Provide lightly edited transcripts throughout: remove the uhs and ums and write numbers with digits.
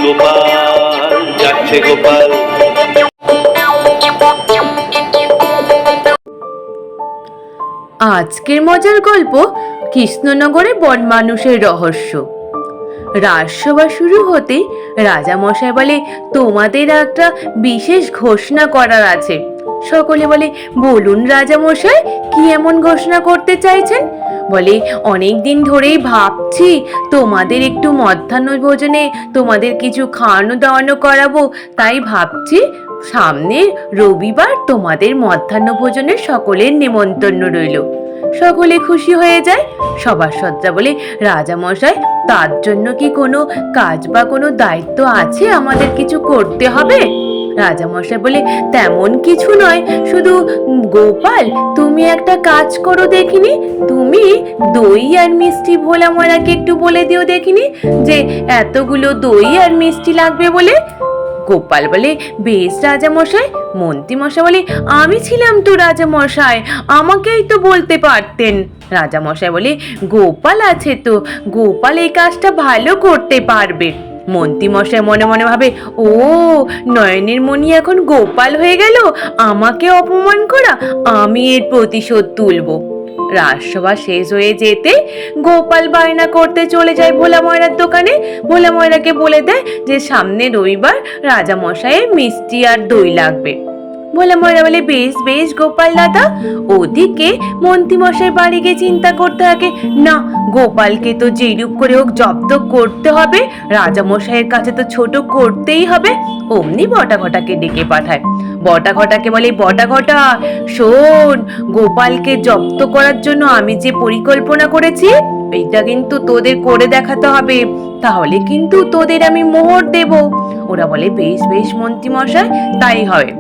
গোপাল, যাচ্ছে গোপাল। আজকের মজার গল্প কৃষ্ণনগরে বনমানুষের রহস্য। রাজসভা শুরু হতেই রাজামশাই বলে, তোমাদের একটা বিশেষ ঘোষণা করার আছে। সকলে বলে, বলুন রাজামশাই, কি এমন ঘোষণা করতে চাইছেন? বলে, অনেক দিন ধরেই ভাবছি তোমাদের একটু মধ্যাহ্ন ভোজনে তোমাদের কিছু খাওয়ানো দাওয়ানো করাবো, তাই ভাবছি সামনে রবিবার তোমাদের মধ্যাহ্ন ভোজনে সকলের নেমন্তন্ন রইল। সকলে খুশি হয়ে যায়। সভাসদরা বলে, রাজামশাই, তার জন্য কি কোনো কাজ বা কোনো দায়িত্ব আছে, আমাদের কিছু করতে হবে? রাজামশাই বলে, তেমন কিছু নয়, শুধু গোপাল, তুমি একটা কাজ করো দেখিনি। তুমি দই আর মিষ্টি ভোলা ময়রাকে একটু বলে দিও দেখিনি যে এতগুলো দই আর মিষ্টি লাগবে বলে। গোপাল বলে, বেশ রাজামশাই। মন্ত্রীমশাই বলে, আমি ছিলাম তো রাজামশাই, আমাকেই তো বলতে পারতেন। রাজামশাই বলে, গোপাল আছে তো, গোপাল এই কাজটা ভালো করতে পারবে। মন্ত্রীমশাই মনে মনে ভাবে, ও, নয়নের মণি এখন গোপাল হয়ে গেল, আমাকে অপমান করা, আমি এর প্রতিশোধ তুলব। রাজসভা শেষ হয়ে যেতে গোপাল বায়না করতে চলে যায় ভোলা ময়রার দোকানে। ভোলা ময়রাকে বলে দেয় যে সামনে রবিবার রাজামশাইয়ের মিষ্টি আর দই লাগবে। ভোলা ময়রা বলে, বেশ বেশ গোপাল দাদা। ওদিকে মন্ত্রীমশাই বাড়ি গিয়ে চিন্তা করতে থাকে, না, গোপালকে তো যেরূপ করে হোক জব্দ করতে হবে, রাজামশাইয়ের কাছে তো ছোট করতেই হবে। অমনি বটা ঘটাকে ডেকে পাঠায়। বটা ঘটাকে বলে, বটা ঘটা, শোন, গোপালকে জব্দ করার জন্য আমি যে পরিকল্পনা করেছি, এইটা কিন্তু তোদের করে দেখাতে হবে, তাহলে কিন্তু তোদের আমি মোহর দেব। ওরা বলে, বেশ বেশ মন্ত্রীমশাই, তাই হবে।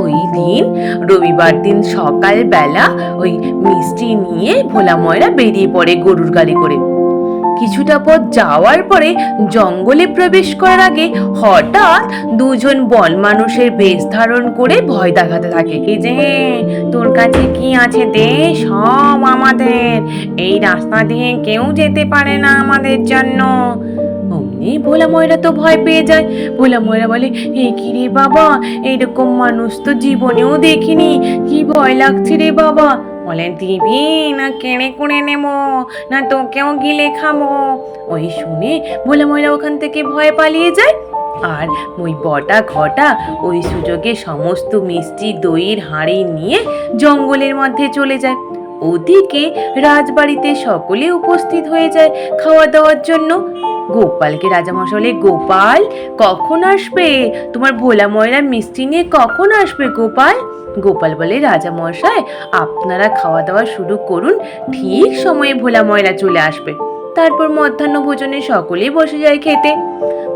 ওই দিন রবিবার দিন সকাল বেলা ওই মিষ্টি নিয়ে ভোলা ময়রা বেরিয়ে পড়ে গরুর গাড়ি করে। কিছুটা পথ যাওয়ার পরে জঙ্গলে প্রবেশ করার আগে হঠাৎ দুজন বন মানুষের বেশ ধারণ করে ভয় দেখাতে থাকে। কি যে, তোর কাছে কি আছে দে, সব আমাদের, এই রাস্তা দিয়ে কেউ যেতে পারে না আমাদের জন্য। অমনি ভোলা ময়রা তো ভয় পেয়ে যায়। ভোলা ময়রা বলে, এ কি রে বাবা, এইরকম মানুষ তো জীবনেও দেখিনি, কি ভয় লাগছে রে বাবা। বলেন, দিবি না কেড়ে কুড়ে নেবো, না তোকেও গিলে খাবো? ওই শুনে ভোলা ময়রা ওখান থেকে ভয় পালিয়ে যায়। আর ওই বটা ঘটা ওই সুযোগে সমস্ত মিষ্টি দইয়ের হাঁড়ি নিয়ে জঙ্গলের মধ্যে চলে যায়। ওদিকে রাজবাড়িতে সকলে উপস্থিত হয়ে যায় খাওয়া দাওয়ার জন্য। গোপালকে রাজামশাই বলে, গোপাল, কখন আসবে? তোমার ভোলা ময়রা মিষ্টি নিয়ে কখন আসবে গোপাল? গোপাল বলে, রাজামশাই, আপনারা খাওয়া দাওয়া শুরু করুন, ঠিক সময়ে ভোলা ময়রা চলে আসবে। তারপর মধ্যাহ্ন ভোজনে সকলেই বসে যায় খেতে।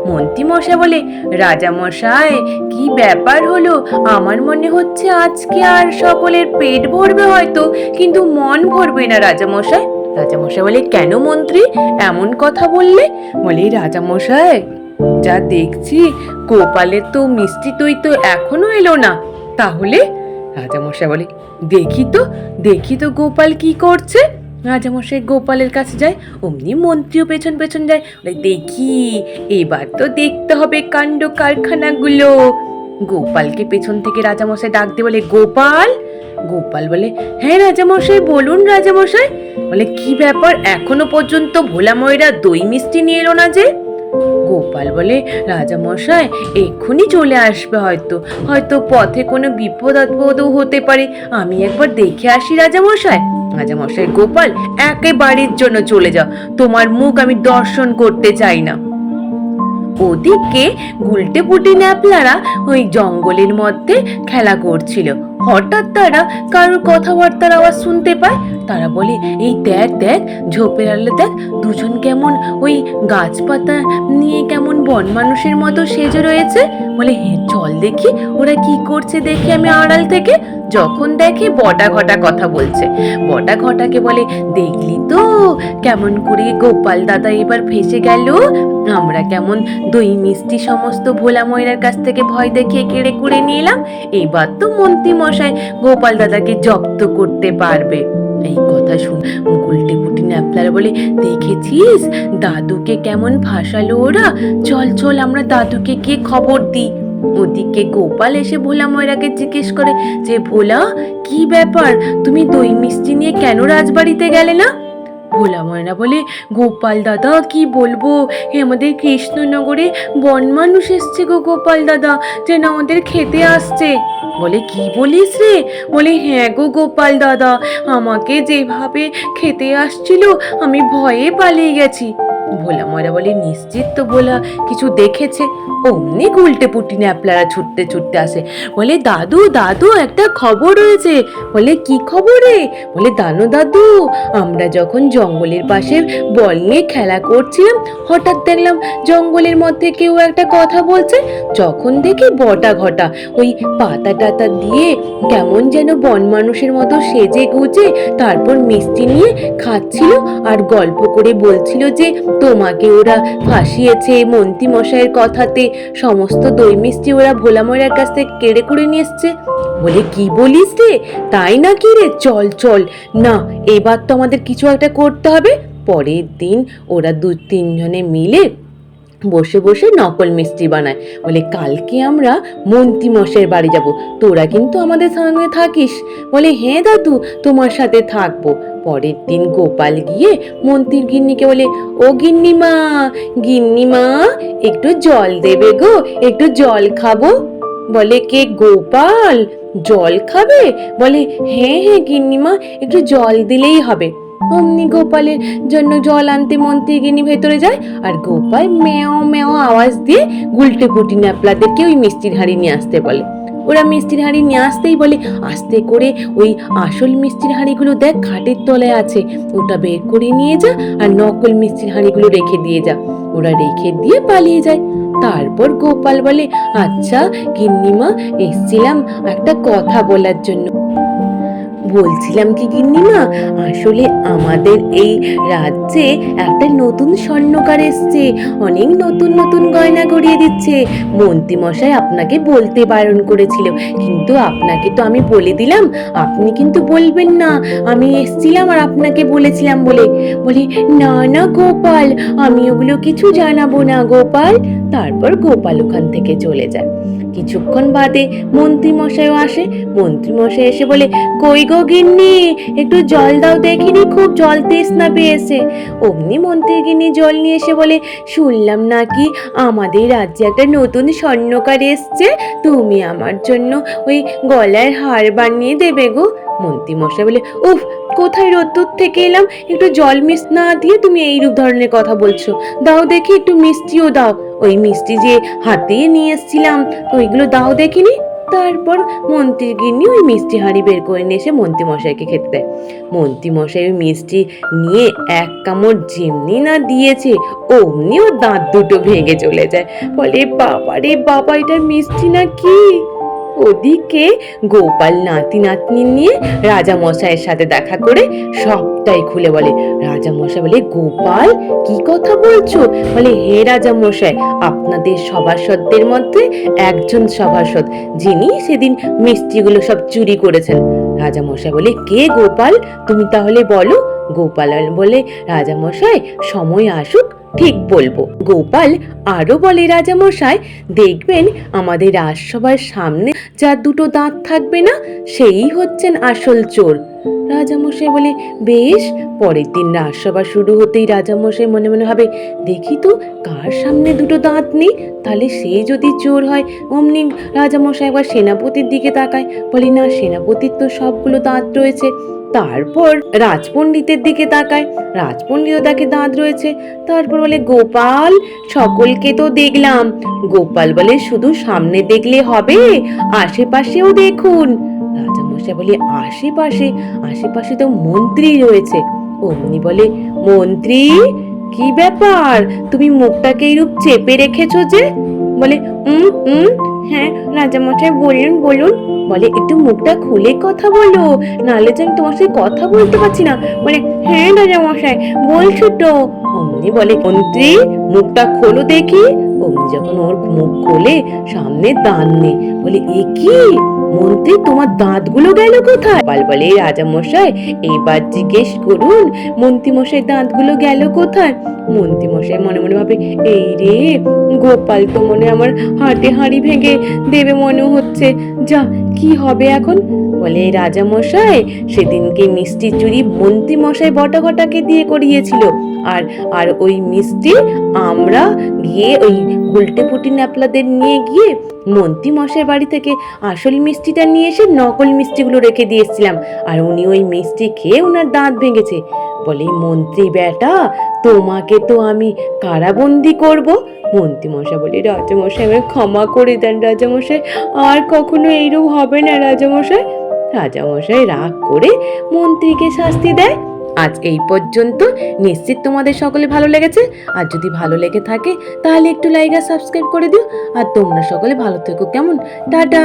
মন্ত্রীমশাই বলে, রাজামশাই, কি ব্যাপার হলো? আমার মনে হচ্ছে আজকে আর সকলের পেট ভরবে হয়তো, কিন্তু মন ভরবে না রাজামশাই। রাজামশাই বলে, কেন মন্ত্রী, এমন কথা বললে? বলে, রাজামশাই, যা দেখছি গোপালের তো মিষ্টি দই তো এখনো এলো না। তাহলে? রাজামশাই বলে, দেখি তো গোপাল কি করছে। রাজামশাই গোপালের কাছে যায়, অমনি মন্ত্রীও পেছন পেছন যায়। দেখি, এবার তো দেখতে হবে কাণ্ড কারখানাগুলো। গোপালকে পেছন থেকে রাজামশাই ডাক দিয়ে বলে, গোপাল। গোপাল বলে, হ্যাঁ রাজামশাই, বলুন রাজামশাই। বলে, কি ব্যাপার, এখনো পর্যন্ত ভোলা ময়রা দই মিষ্টি নিয়ে এলো না যে? গোপাল বলে, রাজামশাই এক্ষুনি চলে আসবে, হয়তো হয়তো পথে কোনো বিপদ আপদও হতে পারে, আমি একবার দেখে আসি রাজামশাই। রাজামশাই, গোপাল, একেবারের জন্য চলে যাও, তোমার মুখ আমি দর্শন করতে চাই না। ওদিকে গুলটে পুটি ন্যাপলারা ওই জঙ্গলের মধ্যে খেলা করছিল। হঠাৎ তারা কারোর কথাবার্তার আওয়াজ শুনতে পায়। তারা বলে, এই দেখ দেখ, ঝোপের আলে দেখ, দুজন কেমন ওই গাছপাতা নিয়ে কেমন বন মানুষের মতো সেজে রয়েছে। বলে, হ্যাঁ চল দেখি ওরা কি করছে, দেখি আমি আড়াল থেকে। যখন দেখে বটা ঘটা কথা বলছে। বটা ঘটাকে বলে, দেখলি তো কেমন করে গোপাল দাদা এবার ফেসে গেল, আমরা কেমন দই মিষ্টি সমস্ত ভোলা ময়রার কাছ থেকে ভয় দেখিয়ে কেড়ে কুড়ে নিয়ে এলাম, এইবার তো মন্ত্রী মশাই গোপাল দাদাকে জব্দ করতে পারবে। এই কথা শুনে গুলটে পুটি ন্যাপলার বলে, দেখেছিস দাদুকে কেমন ফাঁসালো ওরা, চল চল আমরা দাদুকে গিয়ে খবর দিই। ওদিকে গোপাল এসে ভোলা ময়রাকে জিজ্ঞেস করে যে, ভোলা কি ব্যাপার, তুমি দই মিষ্টি নিয়ে কেন রাজবাড়িতে গেলে না? ভোলা ময়রা বলে, গোপাল দাদা কি বলবো, আমাদের কৃষ্ণনগরে বন মানুষ এসছে গো গোপাল দাদা, যেন আমাদের খেতে আসছে। বলে, কি বলিস রে? বলে, হ্যাঁ গো গোপাল দাদা, আমাকে যেভাবে খেতে আসছিল আমি ভয়ে পালিয়ে গেছি। ভোলা ময়রা বলে, নিশ্চিত তো ভোলা কিছু দেখেছে? অমনি গুলটে পুটি ন্যাপলারা ছুটতে ছুটতে আসে, বলে, দাদু দাদু একটা খবর রয়েছে। বলে, কি খবর রে? বলে, দানো দাদু, আমরা যখন জঙ্গলের পাশে বল নিয়ে খেলা করছিলাম, হঠাৎ দেখলাম জঙ্গলের মধ্যে কেউ একটা কথা বলছে। যখন দেখি বটা ঘটা ওই পাতা টাতা দিয়ে কেমন যেন বন মানুষের মতো সেজে গুজে তারপর মিষ্টি নিয়ে খাচ্ছিল আর গল্প করে বলছিল যে তোমাকে ওরা ফাঁসিয়েছে মন্ত্রী মশাইয়ের কথাতে, সমস্ত দই মিষ্টি ওরা ভোলা ময়রার কাছ থেকে কেড়ে করে নিয়ে এসছে। বলে, কি বলিস রে? তাই নাকি রে? চল চল, না এবার তো আমাদের কিছু একটা করতে হবে। পরের দিন ওরা 2-3 জনে মিলে বসে বসে নকল মিষ্টি বানায়। বলে, কালকে আমরা মন্ত্রী মশাইয়ের বাড়ি যাব, তোরা কিন্তু আমাদের সঙ্গে থাকিস। বলে, হ্যাঁ দাদু তোমার সাথে থাকবো। পরের দিন গোপাল গিয়ে মন্ত্রীর গিন্নিকে বলে, ও গিন্নিমা, গিন্নিমা একটু জল দেবে গো, একটু জল খাবো। বলে, কে গোপাল জল খাবে? বলে, হ্যাঁ হ্যাঁ গিন্নিমা, একটু জল দিলেই হবে। অমনি গোপালের জন্য জল আনতে মন্ত্রী গিন্নি ভেতরে যায়, আর গোপাল মেও মেও আওয়াজ দিয়ে গুলটে পুটি ন্যাপলাদেরকে ওই মিষ্টির হাঁড়ি নিয়ে আসতে বলে। ওরা মিষ্টির হাঁড়ি নিয়ে আসতেই বলে, আস্তে করে ওই আসল মিষ্টির হাঁড়িগুলো দেখ খাটের তলায় আছে, ওটা বের করে নিয়ে যা আর নকল মিষ্টির হাঁড়িগুলো রেখে দিয়ে যা। ওরা রেখে দিয়ে পালিয়ে যায়। তারপর গোপাল বলে, আচ্ছা গিন্নিমা, এসছিলাম একটা কথা বলার জন্য। বলছিলাম কি গিন্নিমা, আসলে আমাদের এই রাজ্যে একটা নতুন স্বর্ণকার এসছে, অনেক নতুন নতুন গয়না গড়িয়ে দিচ্ছে। মন্ত্রী মশাই আপনাকে বলতে বারণ করেছিল, কিন্তু আপনাকে তো আমি বলে দিলাম, আপনি কিন্তু বলবেন না আমি এসছিলাম আর আপনাকে বলেছিলাম বলে। বলি, না না গোপাল, আমি ওগুলো কিছু জানাবো না গোপাল। তারপর গোপাল ওখান থেকে চলে যায়। কিছুক্ষণ বাদে মন্ত্রী মশাইও আসে। মন্ত্রী মশাই এসে বলে, কই গো গিন্নি, একটু জল দাও দেখিনি, খুব জল তেষ্টা পেয়েছে। অমনি মন্ত্রী গিন্নি জল নিয়ে এসে বলে, শুনলাম নাকি আমাদের রাজ্যে একটা নতুন স্বর্ণকার এসছে, তুমি আমার জন্য ওই গলার হার বানিয়ে দেবে গো। মন্ত্রী মশাই বলে, উফ, কোথায় রোদ্দুর থেকে এলাম, একটু জল মিস না দিয়ে তুমি এইরূপ ধরনের কথা বলছো, দাও দেখি একটু মিষ্টিও দাও। ওই মিষ্টি যে হাতে নিয়ে এসছিলাম, ওইগুলো দাও দেখিনি। তারপর মন্ত্রী গিন্নি ওই মিষ্টি হাঁড়ি বের করে নিয়ে এসে মন্ত্রী মশাইকে খেতে দেয়। মন্ত্রী মশাই ওই মিষ্টি নিয়ে এক কামড় যেমনি না দিয়েছে, অমনি ওর দাঁত দুটো ভেঙে চলে যায়। বলে, বাবা রে বাবা, এটা মিষ্টি না কি? ওদিকে গোপাল নাতি নাতনি নিয়ে রাজা মশাইয়ের সাথে দেখা করে সবটাই খুলে বলে। রাজা মশাই বলে, গোপাল কি কথা বলছো? বলে, হে রাজা মশাই, আপনাদের সভাসদদের মধ্যে একজন সভাসদ, যিনি সেদিন মিষ্টিগুলো সব চুরি করেছেন। রাজা মশাই বলে, কে গোপাল, তুমি তাহলে বলো। গোপাল বলে, রাজা মশাই সময় আসুক ঠিক বলবো। গোপাল আরো বলে, রাজা মশাই দেখবেন আমাদের রাজসভার সামনে যার দুটো দাঁত থাকবে না, সেই হচ্ছেন আসল চোর। রাজামশাই বলে, বেশ। পরের দিন রাজসভা শুরু হতেই রাজামশাই মনে মনে ভাবে, দেখি তো কার সামনে দুটো দাঁত নেই, তাহলে সে যদি চোর হয়। অমনি রাজামশাই একবার সেনাপতির দিকে তাকায়, বলে, না সেনাপতির তো সবগুলো দাঁত রয়েছে। তারপর রাজপণ্ডিতের দিকে তাকায়, রাজপণ্ডিতও তাকে দাঁত রয়েছে। তারপর বলে, গোপাল সকলকে তো দেখলাম। গোপাল বলে, শুধু সামনে দেখলে হবে, আশেপাশেও দেখুন। রাজামশাই বলে, আশেপাশে? আশেপাশে তো মন্ত্রী রয়েছে। অমনি বলে, মন্ত্রী কি ব্যাপার, তুমি মুখটাকে এইরূপ চেপে রেখেছো যে? বলে, হ্যাঁ রাজামশাই বলুন বলুন। বলে, একটু মুখটা খুলে কথা বলো, নাহলে যে আমি তোমার সাথে কথা বলতে পারছি না। বলে, হ্যাঁ রাজামশাই বলছো তো। অমনি বলে, মন্ত্রী মুখটা খোলো দেখি। অমনি যখন ওর মুখ খোলে সামনে দাঁত নেই। বলে, এ কি মন্ত্রী, তোমার দাঁতগুলো গেল কোথায়? গোপাল বলে, রাজা মশাই এইবার জিজ্ঞেস করুন মন্ত্রী মশাই দাঁতগুলো গেল কোথায়। মন্ত্রী মশাই মনে মনে ভাবে, এই রে, গোপাল তো মনে আমার হাটে হাঁড়ি ভেঙে দেবে মনে হচ্ছে, যা কি হবে এখন। বলে, রাজা মশাই সেদিনকে মিষ্টি চুরি মন্ত্রী মশাই বটাঘটাকে দিয়ে করিয়েছিল, আর আর ওই মিষ্টি আমরা গিয়ে ওই উল্টে পুটি ন্যাপলাদের নিয়ে গিয়ে মন্ত্রী মশাই বাড়ি থেকে আসল মিষ্টিটা নিয়ে এসে নকল মিষ্টিগুলো রেখে দিয়েছিলাম, আর উনি ওই মিষ্টি খেয়ে ওনার দাঁত ভেঙেছে। বলে, মন্ত্রী বেটা, তোমাকে তো আমি কারাবন্দি করব। মন্ত্রী মশাই বলে, রাজামশাই আমায় ক্ষমা করে দেন রাজামশাই, আর কখনো এইরূপ হবে না রাজামশাই। রাজামশাই রাগ করে মন্ত্রীকে শাস্তি দেয়। আজ এই পর্যন্ত। নিশ্চিত তোমাদের সকলে ভালো লেগেছে। আর যদি ভালো লেগে থাকে তাহলে একটু লাইক আর সাবস্ক্রাইব করে দিও। আর তোমরা সকলে ভালো থেকো, কেমন? টাটা।